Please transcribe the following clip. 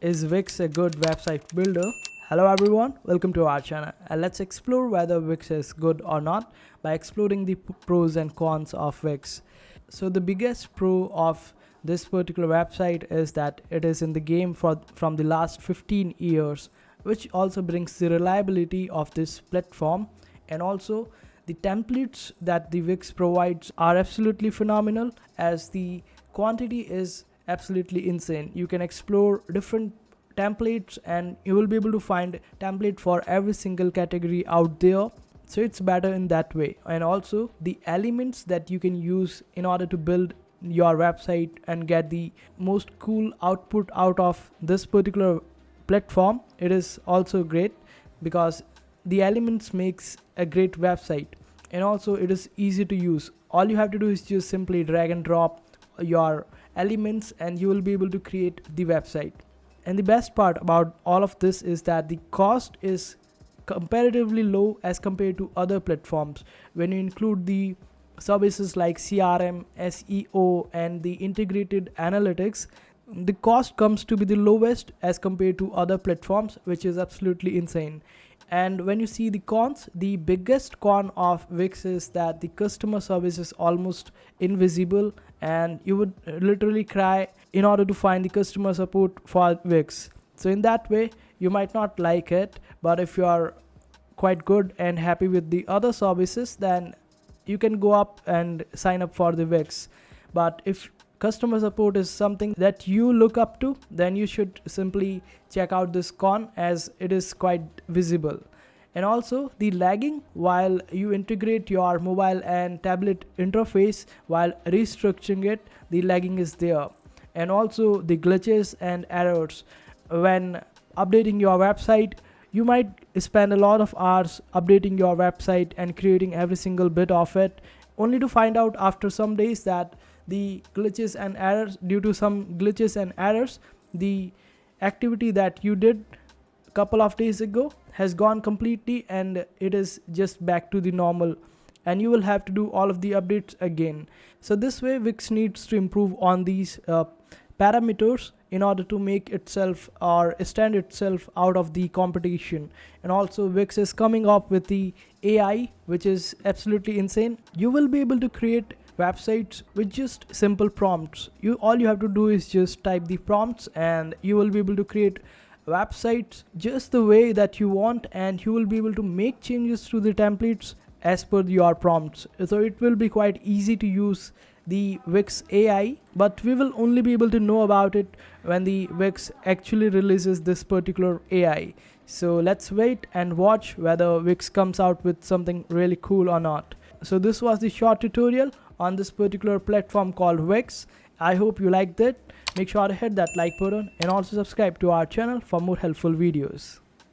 Is Wix a good website builder? Hello everyone, welcome to our channel and let's explore whether Wix is good or not by exploring the pros and cons of Wix. So the biggest pro of this particular website is that it is in the game from the last 15 years, which also brings the reliability of this platform, and also the templates that the Wix provides are absolutely phenomenal, as the quantity is absolutely insane. You can explore different templates and you will be able to find template for every single category out there, so it's better in that way. And also the elements that you can use in order to build your website and get the most cool output out of this particular platform, it is also great because the elements makes a great website, and also it is easy to use. All you have to do is just simply drag and drop your elements and you will be able to create the website. And the best part about all of this is that the cost is comparatively low as compared to other platforms. When you include the services like CRM, SEO and the integrated analytics, the cost comes to be the lowest as compared to other platforms, which is absolutely insane. And when you see the cons, the biggest con of Wix is that the customer service is almost invisible, and you would literally cry in order to find the customer support for Wix. So in that way, you might not like it, but if you are quite good and happy with the other services, then you can go up and sign up for the Wix. But if customer support is something that you look up to, then you should simply check out this con, as it is quite visible. And also the lagging while you integrate your mobile and tablet interface while restructuring it, the lagging is there. And also the glitches and errors when updating your website. You might spend a lot of hours updating your website and creating every single bit of it, only to find out after some days that the glitches and errors, due to some glitches and errors, the activity that you did a couple of days ago has gone completely and it is just back to the normal, and you will have to do all of the updates again. So this way Wix needs to improve on these parameters in order to make itself or stand itself out of the competition. And also Wix is coming up with the AI, which is absolutely insane. You will be able to create websites with just simple prompts. All you have to do is just type the prompts and you will be able to create websites just the way that you want, and you will be able to make changes to the templates as per your prompts. So it will be quite easy to use the Wix AI, but we will only be able to know about it when the Wix actually releases this particular AI. So let's wait and watch whether Wix comes out with something really cool or not. So this was the short tutorial on this particular platform called Wix. I hope you liked it. Make sure to hit that like button and also subscribe to our channel for more helpful videos.